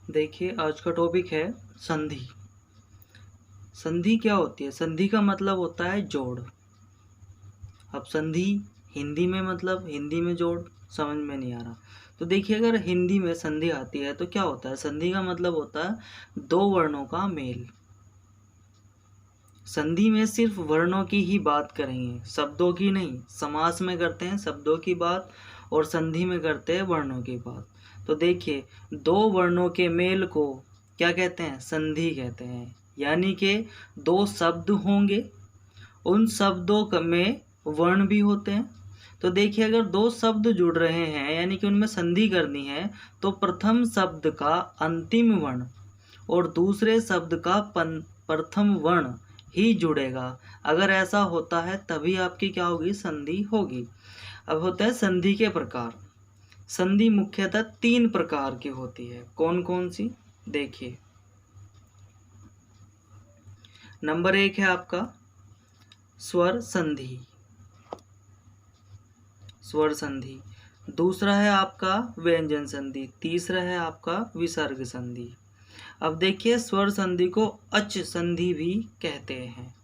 देखिए आज का टॉपिक है संधि। संधि क्या होती है? संधि का मतलब होता है जोड़। अब संधि हिंदी में मतलब हिंदी में जोड़ समझ में नहीं आ रहा तो देखिए, अगर हिंदी में संधि आती है तो क्या होता है? संधि का मतलब होता है दो वर्णों का मेल। संधि में सिर्फ वर्णों की ही बात करेंगे, शब्दों की नहीं। समास में करते हैं शब्दों की बात और संधि में करते हैं वर्णों की बात। तो देखिए, दो वर्णों के मेल को क्या कहते हैं? संधि कहते हैं। यानी कि दो शब्द होंगे, उन शब्दों में वर्ण भी होते हैं। तो देखिए, अगर दो शब्द जुड़ रहे हैं यानी कि उनमें संधि करनी है तो प्रथम शब्द का अंतिम वर्ण और दूसरे शब्द का प्रथम वर्ण ही जुड़ेगा। अगर ऐसा होता है तभी आपकी क्या होगी? संधि होगी। अब होता है संधि के प्रकार। संधि मुख्यतः तीन प्रकार की होती है। कौन कौन सी? देखिए, नंबर 1 है आपका स्वर संधि। स्वर संधि। दूसरा है आपका व्यंजन संधि। तीसरा है आपका विसर्ग संधि। अब देखिए, स्वर संधि को अच संधि भी कहते हैं।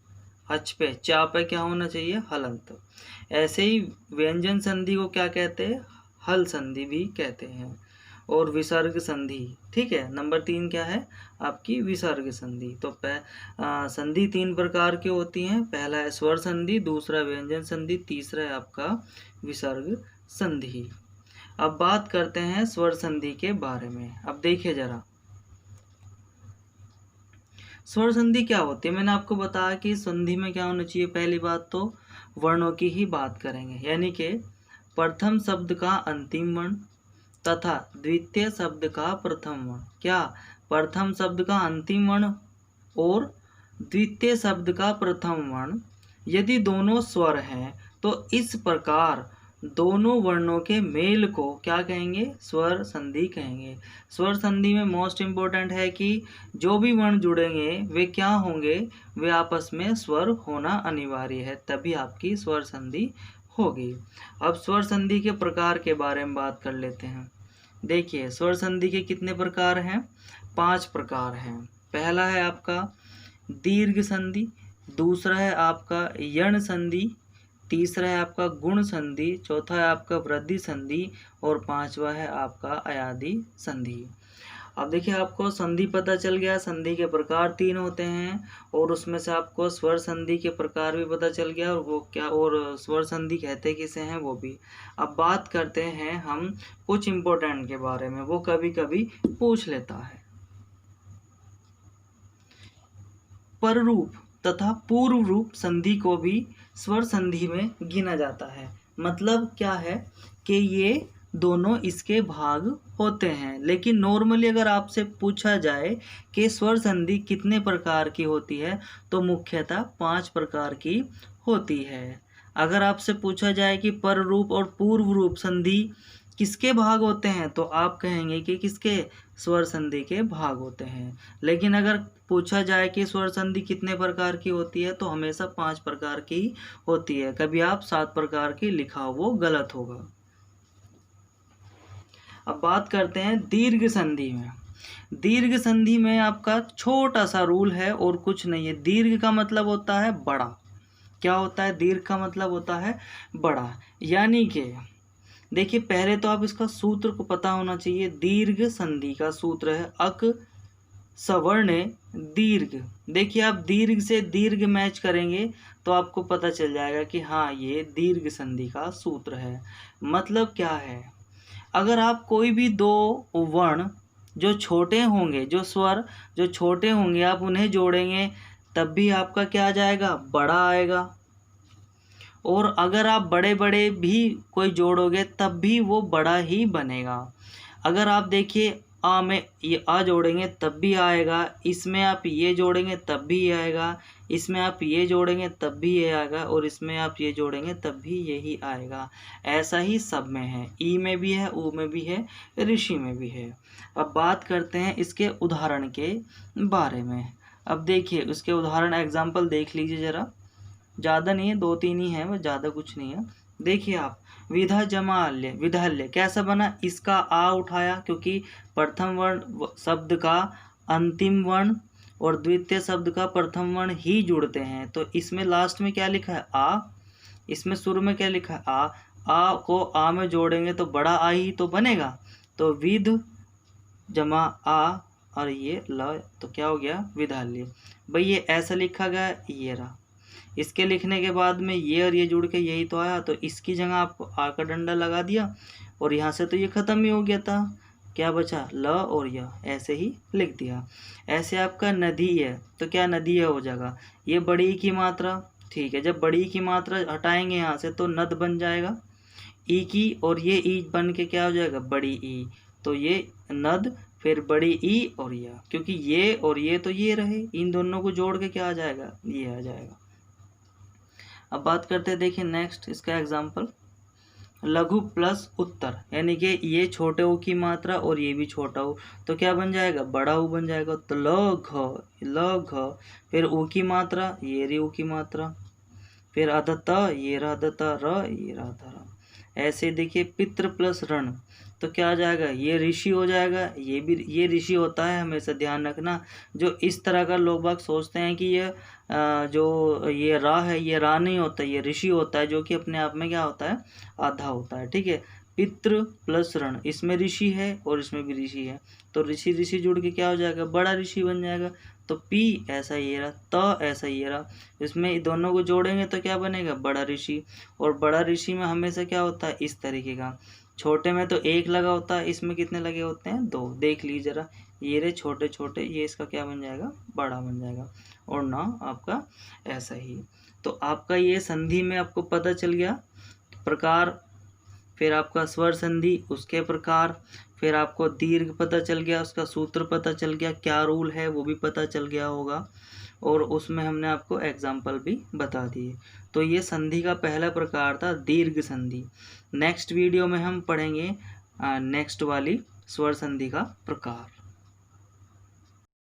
अच पे चा पे क्या होना चाहिए? हलंत। ऐसे ही व्यंजन संधि को क्या कहते हैं? हल संधि भी कहते हैं। और विसर्ग संधि, ठीक है। नंबर 3 क्या है? आपकी विसर्ग संधि। तो संधि तीन प्रकार की होती हैं। पहला है स्वर संधि, दूसरा व्यंजन संधि, तीसरा है आपका विसर्ग संधि। अब बात करते हैं स्वर संधि के बारे में। अब देखिए जरा, स्वर संधि क्या होती है? मैंने आपको बताया कि संधि में क्या होना चाहिए। पहली बात तो वर्णों की ही बात करेंगे, यानी कि प्रथम शब्द का अंतिम वर्ण तथा द्वितीय शब्द का प्रथम वर्ण। क्या? प्रथम शब्द का अंतिम वर्ण और द्वितीय शब्द का प्रथम वर्ण यदि दोनों स्वर हैं तो इस प्रकार दोनों वर्णों के मेल को क्या कहेंगे? स्वर संधि कहेंगे। स्वर संधि में मोस्ट इम्पोर्टेंट है कि जो भी वर्ण जुड़ेंगे वे क्या होंगे? वे आपस में स्वर होना अनिवार्य है, तभी आपकी स्वर संधि होगी। अब स्वर संधि के प्रकार के बारे में बात कर लेते हैं। देखिए, स्वर संधि के कितने प्रकार हैं? 5 प्रकार हैं। पहला है आपका दीर्घ संधि, दूसरा है आपका यण संधि, तीसरा है आपका गुण संधि, चौथा है आपका वृद्धि संधि और पांचवा है आपका अयादि संधि। अब देखिए, आपको संधि पता चल गया। संधि के प्रकार 3 होते हैं और उसमें से आपको स्वर संधि के प्रकार भी पता चल गया और वो क्या, और स्वर संधि कहते किसे हैं वो भी। अब बात करते हैं हम कुछ इम्पोर्टेंट के बारे में, वो कभी कभी पूछ लेता है। पर रूप तथा पूर्व रूप संधि को भी स्वर संधि में गिना जाता है। मतलब क्या है कि ये दोनों इसके भाग होते हैं। लेकिन नॉर्मली अगर आपसे पूछा जाए कि स्वर संधि कितने प्रकार की होती है तो मुख्यतः 5 प्रकार की होती है। अगर आपसे पूछा जाए कि पर रूप और पूर्व रूप संधि किसके भाग होते हैं तो आप कहेंगे कि किसके? स्वर संधि के भाग होते हैं। लेकिन अगर पूछा जाए कि स्वर संधि कितने प्रकार की होती है तो हमेशा 5 प्रकार की होती है। कभी आप 7 प्रकार की लिखा वो गलत होगा। अब बात करते हैं दीर्घ संधि में। दीर्घ संधि में आपका छोटा सा रूल है और कुछ नहीं है। दीर्घ का मतलब होता है बड़ा। क्या होता है? दीर्घ का मतलब होता है बड़ा। यानी कि देखिए, पहले तो आप इसका सूत्र को पता होना चाहिए। दीर्घ संधि का सूत्र है अक सवर्ण दीर्घ। देखिए, आप दीर्घ से दीर्घ मैच करेंगे तो आपको पता चल जाएगा कि हाँ, ये दीर्घ संधि का सूत्र है। मतलब क्या है? अगर आप कोई भी दो वर्ण जो छोटे होंगे, जो स्वर जो छोटे होंगे, आप उन्हें जोड़ेंगे तब भी आपका क्या आ जाएगा? बड़ा आएगा। और अगर आप बड़े बड़े भी कोई जोड़ोगे तब भी वो बड़ा ही बनेगा। अगर आप देखिए, आ में ये आ जोड़ेंगे तब भी आएगा, इसमें आप ये जोड़ेंगे तब भी ये आएगा, इसमें आप ये जोड़ेंगे तब भी ये आएगा और इसमें आप ये जोड़ेंगे तब भी यही आएगा। ऐसा ही सब में है। ई में भी है, ऊ में भी है, ऋषि में भी है। अब बात करते हैं इसके उदाहरण के बारे में। अब देखिए, उसके उदाहरण एग्जाम्पल देख लीजिए ज़रा। ज़्यादा नहीं है, 2-3 ही है, वो ज़्यादा कुछ नहीं है। देखिए आप, विधा जमाल्य विधाल्य कैसा बना, इसका आ उठाया क्योंकि प्रथम वर्ण शब्द का अंतिम वर्ण और द्वितीय शब्द का प्रथम वर्ण ही जुड़ते हैं, तो इसमें लास्ट में क्या लिखा है आ, इसमें शुरू में क्या लिखा है आ को आ में जोड़ेंगे तो बड़ा आ ही तो बनेगा, तो विध जमा आ और ये ल, तो क्या हो गया विधाल्य। भाई ये ऐसा लिखा गया, ये रहा, इसके लिखने के बाद में ये और ये जुड़ के यही तो आया, तो इसकी जगह आपको आ का डंडा लगा दिया और यहाँ से तो ये खत्म ही हो गया था, क्या बचा ल और य, ऐसे ही लिख दिया। ऐसे आपका नदी है तो क्या नदी है हो जाएगा, ये बड़ी की मात्रा, ठीक है, जब बड़ी की मात्रा हटाएंगे यहाँ से तो नद बन जाएगा ई की, और ये ई बन के क्या हो जाएगा बड़ी ई, तो ये नद, फिर बड़ी ई और या, क्योंकि ये और ये तो ये रहे, इन दोनों को जोड़ के क्या आ जाएगा ये आ जाएगा। अब बात करते हैं, देखिए नेक्स्ट इसका एग्जाम्पल, लघु प्लस उत्तर, यानी कि ये छोटे ऊ की मात्रा और ये भी छोटा ऊ, तो क्या बन जाएगा बड़ा ऊ बन जाएगा, तो ल घ, फिर ऊ की मात्रा ये रही ऊ की मात्रा, फिर अदत ये रहा अदत र, ये रहा र। ऐसे देखिए पितृ प्लस ऋण, तो क्या आ जाएगा ये ऋषि हो जाएगा, ये भी ये ऋषि होता है, हमेशा ध्यान रखना। जो इस तरह का लोग बाग सोचते हैं कि ये जो ये रा है ये रा नहीं होता, ये ऋषि होता है, जो कि अपने आप में क्या होता है आधा होता है, ठीक है। पितृ प्लस ऋण, इसमें ऋषि है और इसमें भी ऋषि है, तो ऋषि ऋषि जुड़ के क्या हो जाएगा बड़ा ऋषि बन जाएगा, तो पी ऐसा ये रहा, त ऐसा ये रहा, इसमें दोनों को जोड़ेंगे तो क्या बनेगा बड़ा ऋषि, और बड़ा ऋषि में हमेशा क्या होता है इस तरीके का, छोटे में तो एक लगा होता है, इसमें कितने लगे होते हैं दो, देख लीजिए जरा, ये रहे छोटे छोटे, ये इसका क्या बन जाएगा बड़ा बन जाएगा, और ना आपका ऐसा ही। तो आपका ये संधि में आपको पता चल गया प्रकार, फिर आपका स्वर संधि उसके प्रकार, फिर आपको दीर्घ पता चल गया, उसका सूत्र पता चल गया, क्या रूल है वो भी पता चल गया होगा, और उसमें हमने आपको एग्जाम्पल भी बता दिए। तो ये संधि का पहला प्रकार था दीर्घ संधि। नेक्स्ट वीडियो में हम पढ़ेंगे नेक्स्ट वाली स्वर संधि का प्रकार।